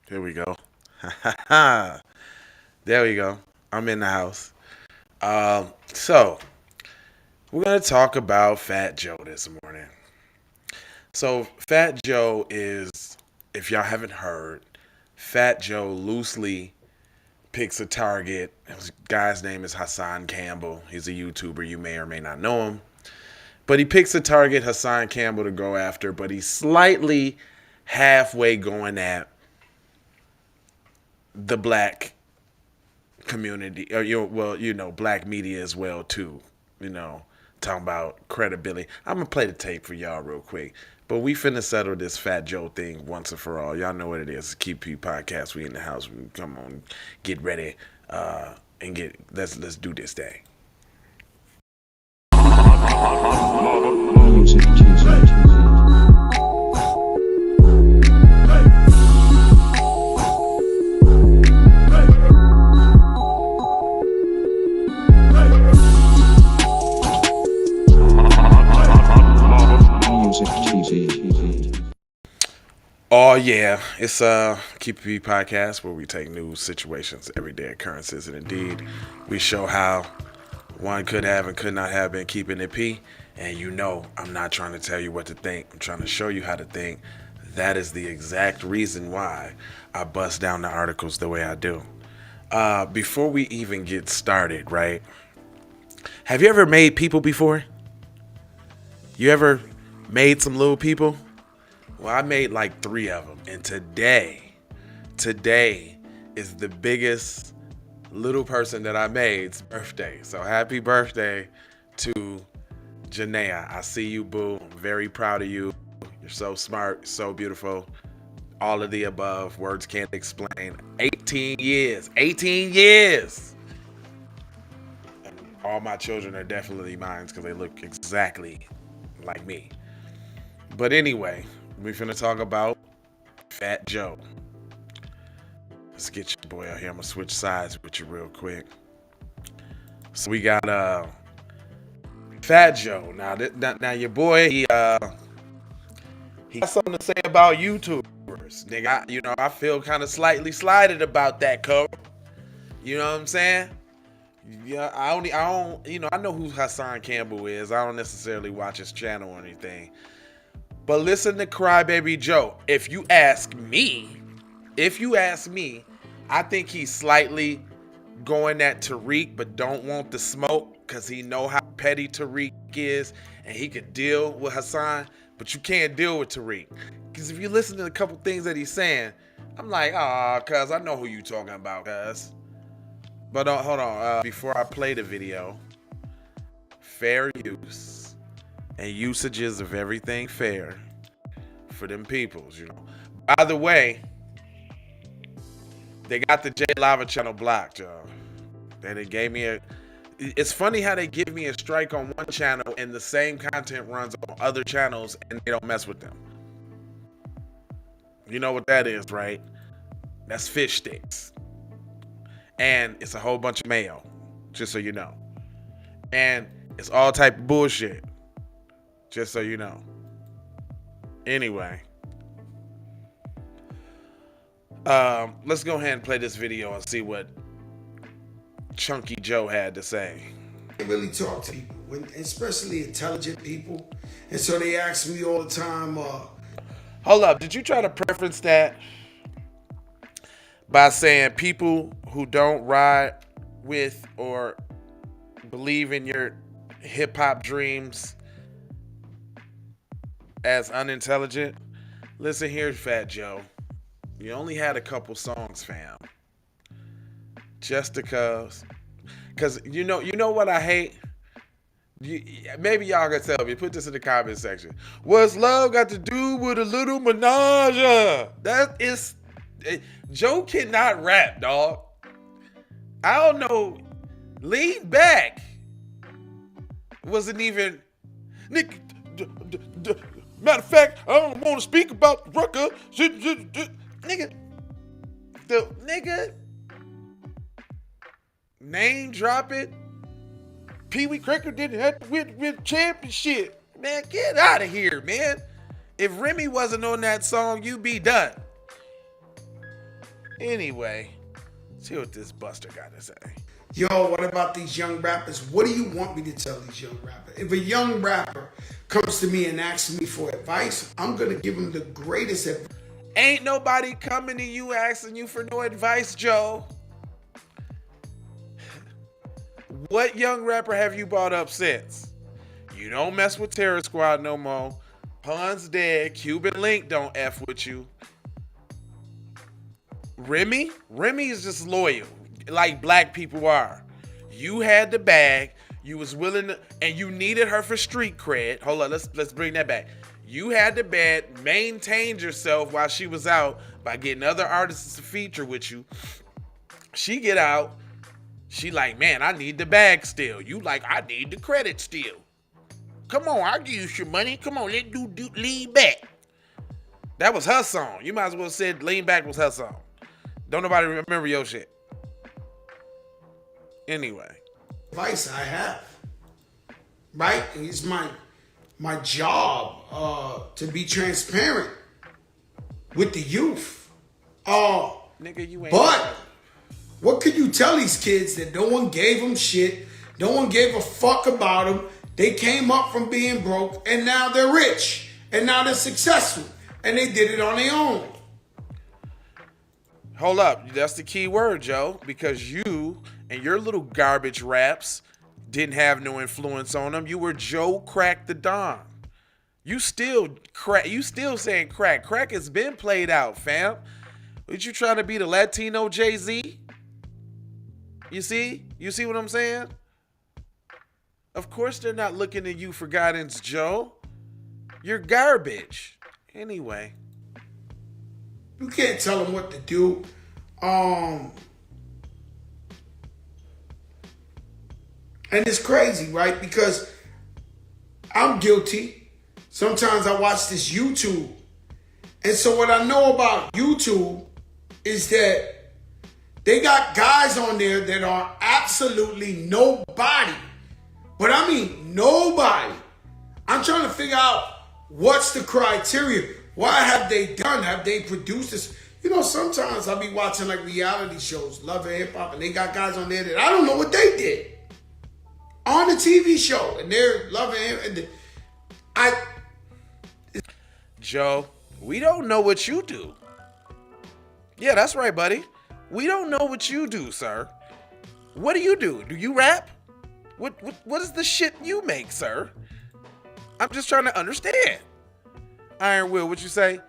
Here we go. There we go. I'm in the house. So we're gonna talk about Fat Joe this morning. So Fat Joe is, if y'all haven't heard, Fat Joe loosely picks a target. His guy's name is Hassan Campbell. He's a YouTuber. You may or may not know him. But he picks a target, Hassan Campbell, to go after, but he's slightly halfway going at the black community, or black media as well too. You know, talking about credibility. I'm gonna play the tape for y'all real quick, but we finna settle this Fat Joe thing once and for all. Y'all know what it is. Keep P podcast. We in the house. We come on, get ready, and let's do this thing. Music Tuesday. Music TV. Oh yeah, it's Keep It P podcast where we take news, situations, everyday occurrences, and indeed we show how one could have and could not have been keeping it P. And you know, I'm not trying to tell you what to think. I'm trying to show you how to think. That is the exact reason why I bust down the articles the way I do. Before we even get started, right? Have you ever made people before? You ever made some little people? Well, I made like 3 of them. And today is the biggest little person that I made's birthday. So happy birthday to Janaea. I see you, boo. I'm very proud of you. You're so smart, so beautiful. All of the above. Words can't explain. 18 years. 18 years. And all my children are definitely mine because they look exactly like me. But anyway, we finna talk about Fat Joe. Let's get your boy out here. I'm gonna switch sides with you real quick. So we got Fat Joe. Now your boy, he got something to say about YouTubers. Nigga, I feel kind of slightly slighted about that cover. You know what I'm saying? Yeah, I know who Hassan Campbell is. I don't necessarily watch his channel or anything. But listen to Crybaby Joe. If you ask me, I think he's slightly going at Tariq, but don't want the smoke because he know how petty Tariq is, and he could deal with Hassan, but you can't deal with Tariq. Because if you listen to a couple things that he's saying, I'm like, cuz I know who you talking about, cuz. But hold on, before I play the video, fair use and usages of everything fair for them peoples, By the way, they got the J Lava channel blocked, y'all. They gave me it's funny how they give me a strike on one channel and the same content runs on other channels and they don't mess with them. You know what that is, right? That's fish sticks. And it's a whole bunch of mayo, just so you know. And it's all type of bullshit, just so you know. Anyway, let's go ahead and play this video and see what Chunky Joe had to say. I really talk to people, especially intelligent people. And so they ask me all the time, Hold up, did you try to preference that by saying people who don't ride with or believe in your hip-hop dreams as unintelligent? Listen here, Fat Joe. You only had a couple songs, fam. Just because you know what I hate? Maybe y'all can tell me. Put this in the comment section. What's love got to do with a little menage? That is... Joe cannot rap, dog. I don't know. Lean back. Wasn't even... Nick... Matter of fact, I don't want to speak about Rucker. Nigga. Name drop it. Pee Wee Cracker didn't have to win championship. Man, get out of here, man. If Remy wasn't on that song, you'd be done. Anyway, see what this Buster got to say. Yo, what about these young rappers? What do you want me to tell these young rappers? If a young rapper comes to me and asks me for advice, I'm going to give him the greatest advice. Ain't nobody coming to you asking you for no advice, Joe. What young rapper have you brought up since? You don't mess with Terror Squad no more. Pun's dead. Cuban Link don't F with you. Remy? Remy is just loyal, like black people are. You had the bag. You was willing to, and you needed her for street cred. Hold on, let's bring that back. You had the bag, maintained yourself while she was out by getting other artists to feature with you. She get out. She like, man, I need the bag still. You like, I need the credit still. Come on, I'll give you your money. Come on, let's do lean back. That was her song. You might as well said lean back was her song. Don't nobody remember your shit. Anyway. Advice I have. Right? And it's my job to be transparent with the youth. Nigga, you ain't. But what could you tell these kids that no one gave them shit? No one gave a fuck about them. They came up from being broke and now they're rich. And now they're successful. And they did it on their own. Hold up. That's the key word, Joe. Because you and your little garbage raps didn't have no influence on them. You were Joe Crack the Don. You still saying crack. Crack has been played out, fam. What you trying to be, the Latino Jay-Z? You see? You see what I'm saying? Of course they're not looking to you for guidance, Joe. You're garbage. Anyway. You can't tell them what to do. And it's crazy, right? Because I'm guilty. Sometimes I watch this YouTube. And so what I know about YouTube is that they got guys on there that are absolutely nobody. But I mean nobody. I'm trying to figure out what's the criteria. Why have they done? Have they produced this? You know, sometimes I'll be watching like reality shows, Love and Hip Hop, and they got guys on there that I don't know what they did on the TV show, and they're loving him. Joe, we don't know what you do. Yeah, that's right, buddy. We don't know what you do, sir. What do you do? Do you rap? What is the shit you make, sir? I'm just trying to understand. Iron Will, what you say?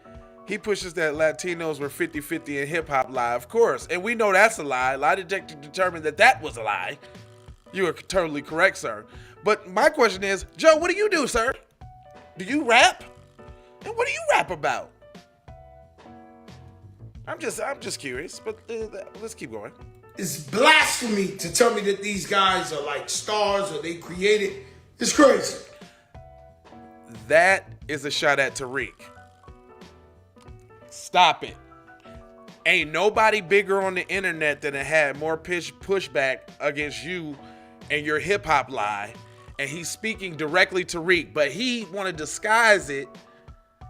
He pushes that Latinos were 50-50 in hip-hop lie, of course. And we know that's a lie. Lie detector determined that was a lie. You are totally correct, sir. But my question is, Joe, what do you do, sir? Do you rap? And what do you rap about? I'm just curious, but let's keep going. It's blasphemy to tell me that these guys are like stars or they created. It's crazy. That is a shot at Tariq. Stop it. Ain't nobody bigger on the internet than had more pushback against you and your hip hop lie. And he's speaking directly to Tariq, but he want to disguise it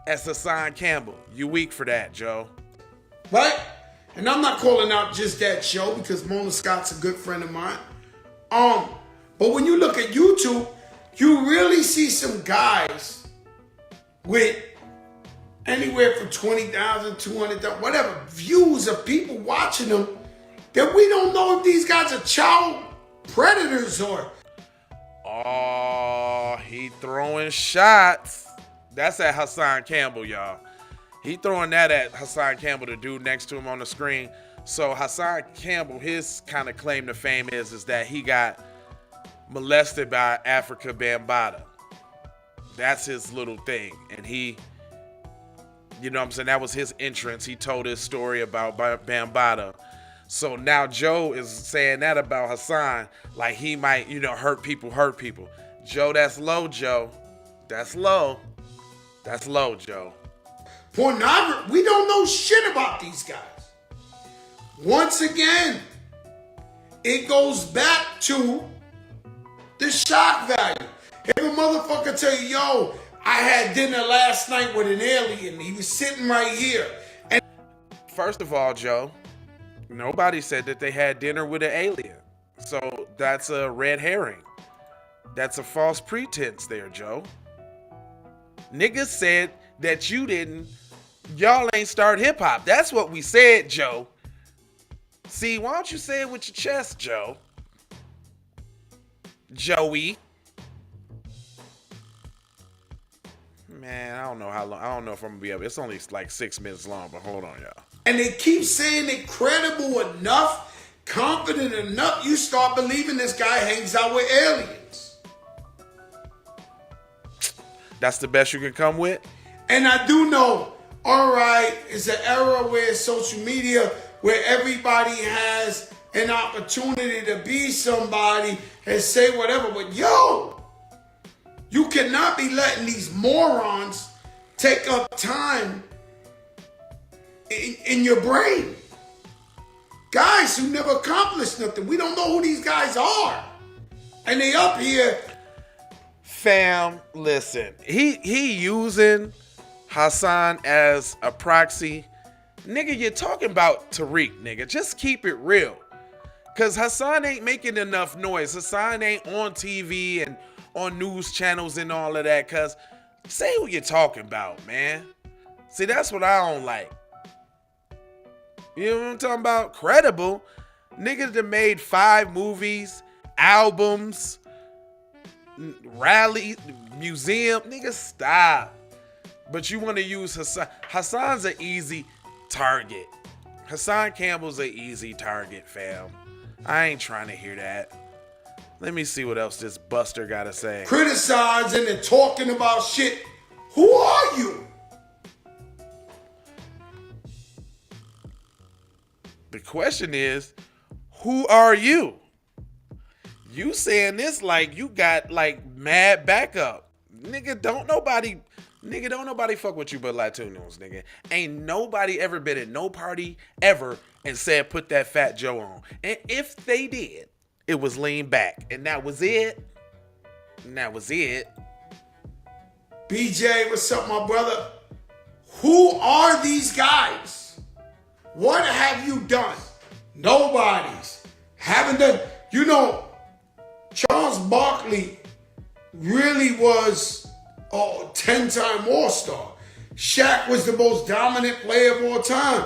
as Hassan Campbell. You weak for that, Joe. Right? And I'm not calling out just that show because Mona Scott's a good friend of mine. But when you look at YouTube, you really see some guys with anywhere from 20,000, 200,000, whatever, views of people watching them that we don't know if these guys are child predators or... Oh, he throwing shots. That's at Hassan Campbell, y'all. He throwing that at Hassan Campbell, the dude next to him on the screen. So Hassan Campbell, his kind of claim to fame is that he got molested by Africa Bambaataa. That's his little thing. And he, you know what I'm saying, that was his entrance. He told his story about Bambaataa. So now Joe is saying that about Hassan, like he might, hurt people. Joe, that's low, Joe. That's low. That's low, Joe. Pornography, we don't know shit about these guys. Once again, it goes back to the shock value. If a motherfucker tell you, yo, I had dinner last night with an alien, he was sitting right here. And first of all, Joe, Nobody said that they had dinner with an alien. So that's a red herring. That's a false pretense there, Joe. Niggas said that y'all ain't start hip hop. That's what we said, Joe. See, why don't you say it with your chest, Joe? Joey. Man, I don't know how long. I don't know if I'm gonna be able. It's only like 6 minutes long, but hold on, y'all. And they keep saying it credible enough, confident enough, you start believing this guy hangs out with aliens. That's the best you can come with? And I do know, all right, it's an era where social media, where everybody has an opportunity to be somebody and say whatever, but yo, you cannot be letting these morons take up time in your brain. Guys who never accomplished nothing. We don't know who these guys are. And they up here. Fam, listen. He using Hassan as a proxy. Nigga, you're talking about Tariq, nigga. Just keep it real. Cause Hassan ain't making enough noise. Hassan ain't on TV and on news channels and all of that. Cause say who you're talking about, man. See, that's what I don't like. You know what I'm talking about? Credible. Niggas that made 5 movies, albums, rally, museum. Nigga, stop. But you want to use Hassan. Hassan's an easy target. Hassan Campbell's an easy target, fam. I ain't trying to hear that. Let me see what else this buster got to say. Criticizing and talking about shit. Who are you? The question is, who are you? You saying this like you got like mad backup. Nigga, don't nobody fuck with you but Latinos, nigga. Ain't nobody ever been at no party ever and said put that Fat Joe on. And if they did, it was lean back. And that was it. BJ, what's up, my brother? Who are these guys? What have you done? Nobody's. Haven't done. You know, Charles Barkley really was a 10-time All-Star. Shaq was the most dominant player of all time.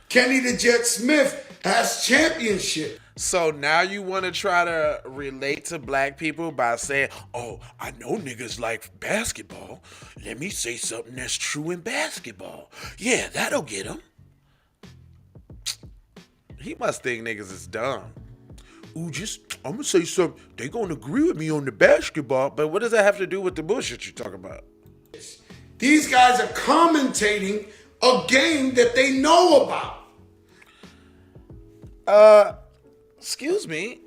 Kenny the Jet Smith has championship. So now you want to try to relate to black people by saying, oh, I know niggas like basketball. Let me say something that's true in basketball. Yeah, that'll get them. He must think niggas is dumb. Ooh, I'm gonna say something. They gonna agree with me on the basketball, but what does that have to do with the bullshit you talking about? These guys are commentating a game that they know about. Excuse me.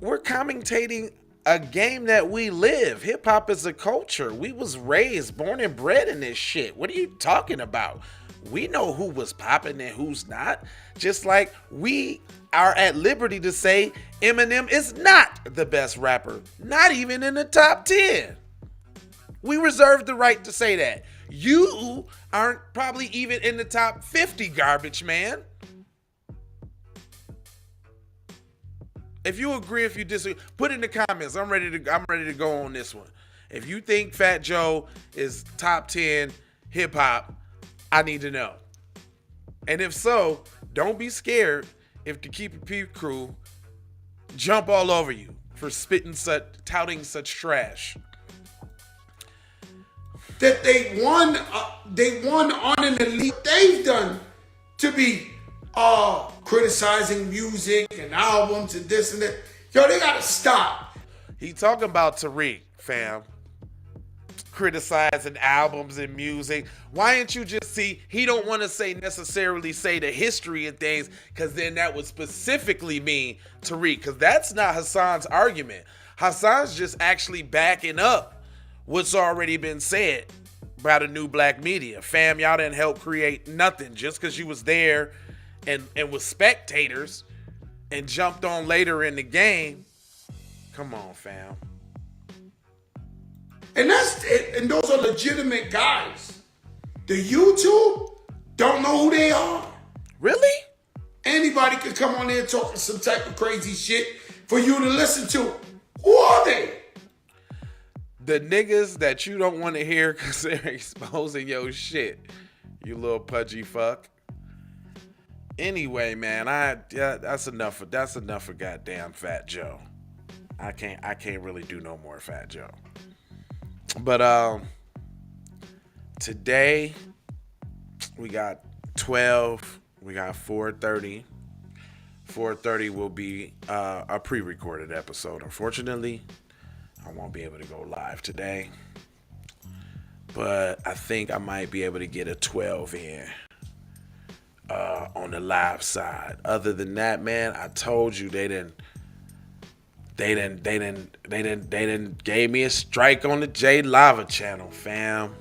We're commentating a game that we live. Hip hop is a culture. We was raised, born and bred in this shit. What are you talking about? We know who was popping and who's not. Just like we are at liberty to say Eminem is not the best rapper. Not even in the top 10. We reserve the right to say that. You aren't probably even in the top 50, garbage man. If you agree, if you disagree, put in the comments. I'm ready to go on this one. If you think Fat Joe is top 10 hip hop, I need to know. And if so, don't be scared if the Keep It Peep crew jump all over you for touting such trash. That they won on an elite. They've done to be criticizing music and albums and this and that. Yo, they gotta stop. He talking about Tariq, fam. Criticizing albums and music. Why didn't you just see, he don't want to necessarily say the history of things, because then that would specifically mean Tariq, because that's not Hassan's argument. Hassan's just actually backing up what's already been said by the new black media. Fam, y'all didn't help create nothing just because you was there and was spectators and jumped on later in the game. Come on, fam. And those are legitimate guys. The YouTube don't know who they are. Really? Anybody anybody could come on there talking some type of crazy shit for you to listen to. Who are they? The niggas that you don't want to hear because they're exposing your shit. You little pudgy fuck. Anyway, man, that's enough for goddamn Fat Joe. I can't really do no more Fat Joe. But today we got 12, we got 4:30. 4:30 will be a pre-recorded episode. Unfortunately, I won't be able to go live today. But I think I might be able to get a 12 in on the live side. Other than that, man, I told you they didn't gave me a strike on the J Lava channel, fam.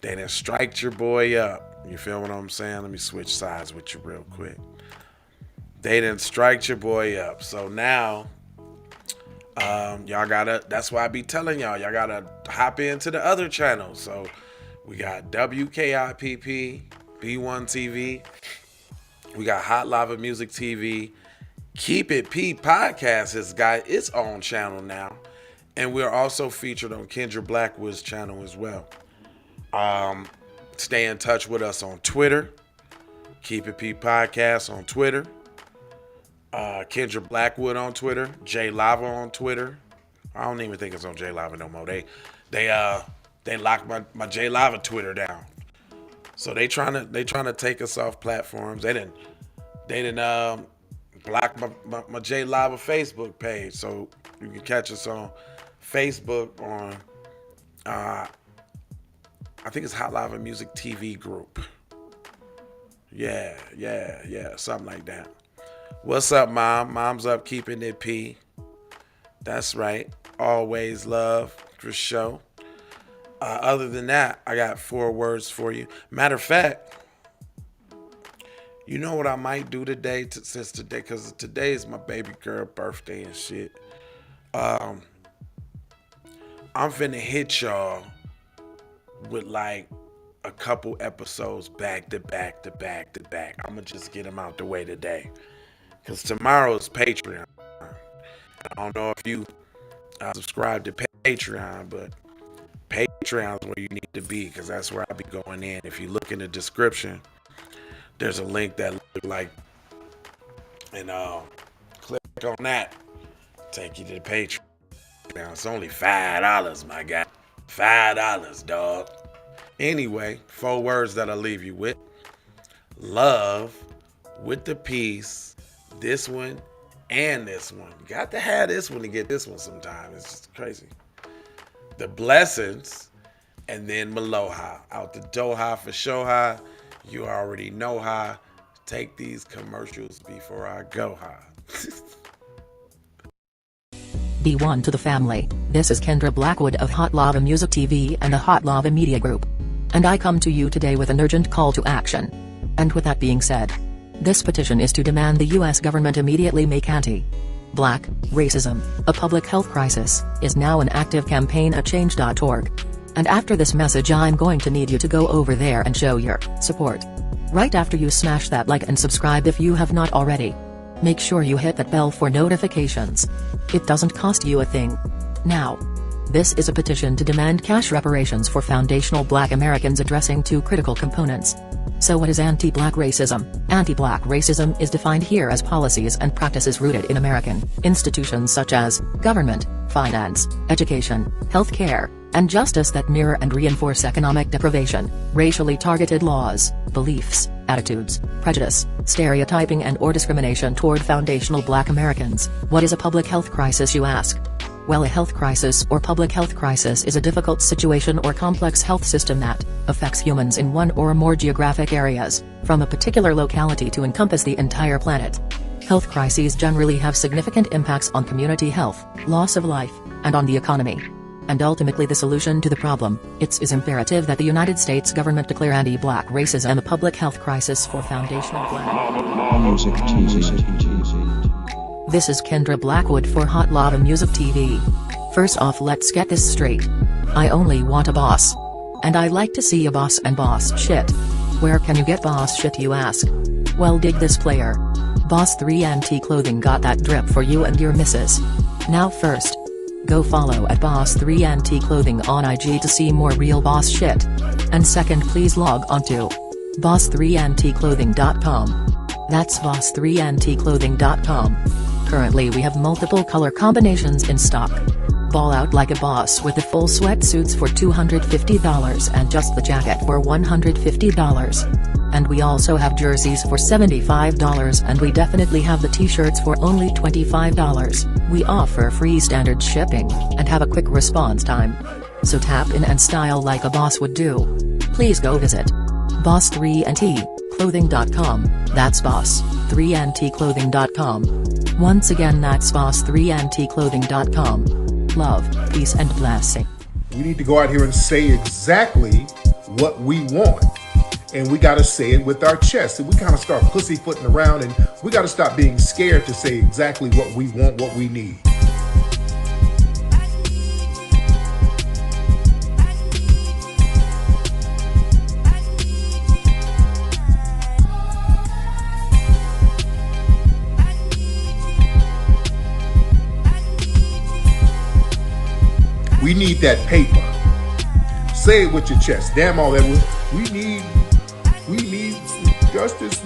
They done striked your boy up. You feel what I'm saying? Let me switch sides with you real quick. They done striked your boy up. So now, y'all gotta, that's why I be telling y'all gotta hop into the other channels. So we got WKIPP, B1 TV. We got Hot Lava Music TV. Keep It P Podcast has got its own channel now. And we're also featured on Kendra Blackwood's channel as well. Stay in touch with us on Twitter. Keep It P Podcast on Twitter. Kendra Blackwood on Twitter. J Lava on Twitter. I don't even think it's on J Lava no more. They locked my J Lava Twitter down. So they trying to take us off platforms. They didn't block my J Lava Facebook page. So you can catch us on Facebook on I think it's Hot Lava Music TV group. Yeah, something like that. What's up, Mom? Mom's up keeping it P. That's right. Always love for show. Other than that, I got 4 words for you. Matter of fact, you know what I might do today, because today is my baby girl birthday and shit. I'm finna hit y'all with like a couple episodes back to back. I'm gonna just get them out the way today, because tomorrow's Patreon. I don't know if you subscribe to Patreon, but Patreon's where you need to be, because that's where I'll be going in. If you look in the description, there's a link that look like, and click on that, take you to the Patreon. Now it's only $5, my guy. $5, dog. Anyway, 4 words that I'll leave you with. Love with the peace. This one and this one. You got to have this one to get this one sometimes. It's just crazy. The blessings, and then Maloha. Out the Doha for Shoha. You already know how. Take these commercials before I go ha. B1 to the family. This is Kendra Blackwood of Hot Lava Music TV and the Hot Lava Media Group. And I come to you today with an urgent call to action. And with that being said, this petition is to demand the US government immediately make anti-black racism a public health crisis is now an active campaign at change.org. And after this message, I'm going to need you to go over there and show your support. Right after you smash that like and subscribe if you have not already. Make sure you hit that bell for notifications. It doesn't cost you a thing. Now, this is a petition to demand cash reparations for foundational Black Americans addressing 2 critical components. So what is anti-Black racism? Anti-Black racism is defined here as policies and practices rooted in American institutions such as government, finance, education, healthcare, and justice that mirror and reinforce economic deprivation, racially targeted laws, beliefs, attitudes, prejudice, stereotyping and/or discrimination toward foundational Black Americans. What is a public health crisis, you ask? Well, a health crisis or public health crisis is a difficult situation or complex health system that affects humans in one or more geographic areas, from a particular locality to encompass the entire planet. Health crises generally have significant impacts on community health, loss of life, and on the economy. And ultimately the solution to the problem, it is imperative that the United States government declare anti-Black racism a public health crisis for foundational Black Music TV. This is Kendra Blackwood for Hot Lava Music TV. First off, let's get this straight. I only want a boss. And I like to see a boss and boss shit. Where can you get boss shit, you ask? Well, dig this player. Boss 3 NT Clothing got that drip for you and your missus. Now first, go follow at Boss 3 NT Clothing on IG to see more real boss shit. And second, please log on to boss3ntclothing.com. That's boss3ntclothing.com. Currently we have multiple color combinations in stock. Ball out like a boss with the full sweatsuits for $250 and just the jacket for $150. And we also have jerseys for $75, and we definitely have the t-shirts for only $25. We offer free standard shipping, and have a quick response time. So tap in and style like a boss would do. Please go visit boss3ntclothing.com, that's boss3ntclothing.com. Once again, that's boss3ntclothing.com. Love, peace and blessing. We need to go out here and say exactly what we want. And we got to say it with our chest. And we kind of start pussyfooting around, and we got to stop being scared to say exactly what we want, what we need. We need that paper. Say it with your chest. Damn all that. We need justice.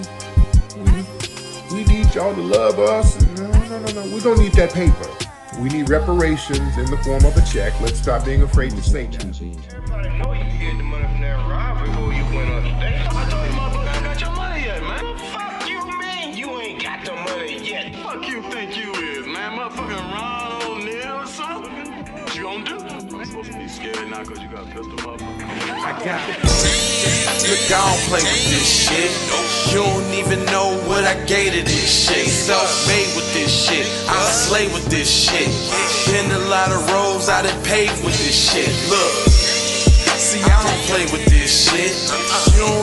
We need y'all to love us. No. We don't need that paper. We need reparations in the form of a check. Let's stop being afraid to say that. Everybody know you hid the money from that robbery before you went on the day. I told you motherfucker ain't got your money yet, man. Fuck you, man. You ain't got the money yet. Fuck you think you is, man. Motherfucking Ron O'Neal or something. What you gonna do? I'm supposed to be scared now because you got a pistol, motherfucker. I got it. Look, I don't play with this shit. You don't even know what I gave to this shit. Self-made with this shit. I slay with this shit. Been a lot of roads I done paved with this shit. Look, see, I don't play with this shit.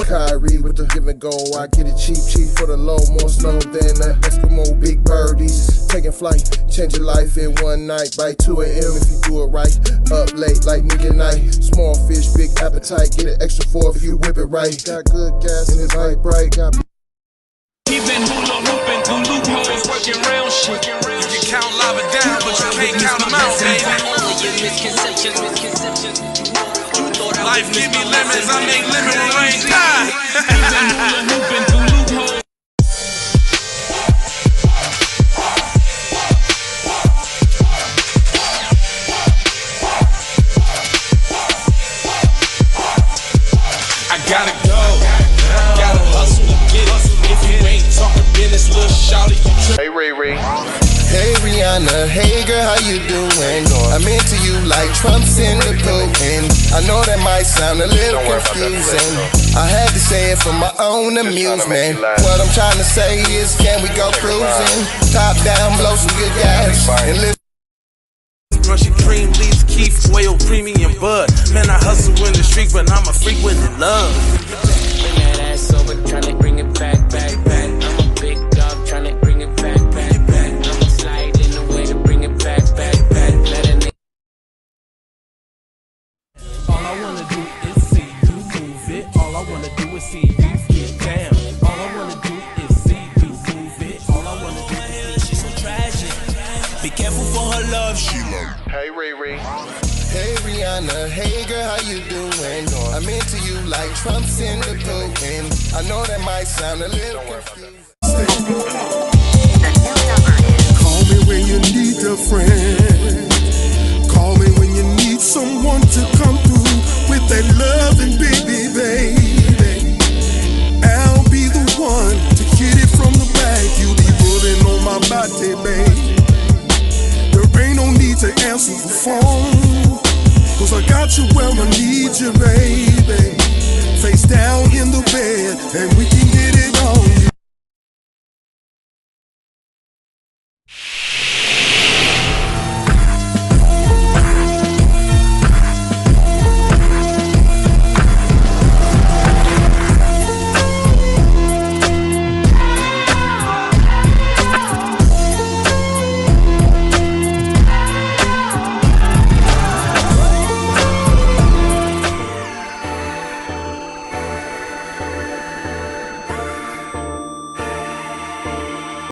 Kyrie with the give and go. I get it cheap for the low. More snow than the Eskimo big birdies. Taking flight, change your life in one night. By 2 a.m. if you do it right. Up late like nigga night. Small fish, big appetite. Get an extra 4 if you whip it right. Got good gas and it's light bright. He been hula hooping through loopholes, working round shit. You can count lava down, but you can't count them out, baby. Life give me lemons, I make lemon rain die. I gotta go, gotta hustle to get it. If you ain't talking business, little shawty, you trip. Hey, Ray Ray. Hey Rihanna, hey girl, how you doing? I'm into you like Trump's in the coat. And I know that might sound a little confusing. I had to say it for my own amusement. What I'm trying to say is, can we go cruising? Top down, blow some good gas, and live. Brushy cream, leaves, Keith, oil, premium bud. Man, I hustle in the street, but I'm a freak with the love. Bring that ass over, tryna bring it back. I'm a big dog, tryna bring it back. I'ma slide in the way to bring it back. Let a nigga. All I wanna do is see you move it. All I wanna do is see you get down. All I wanna do is see you move it. All I wanna do is see. She's so tragic. Be careful for her love, she love. Hey, Ray Ray. Hey Rihanna, hey girl, how you doing? I'm into you like Trump's in the coat. And I know that might sound a little confusing. Call me when you need a friend. Call me when you need someone to come through with that loving baby. I'll be the one to hit it from the back. You be pulling on my body, babe. There ain't no need to answer the phone.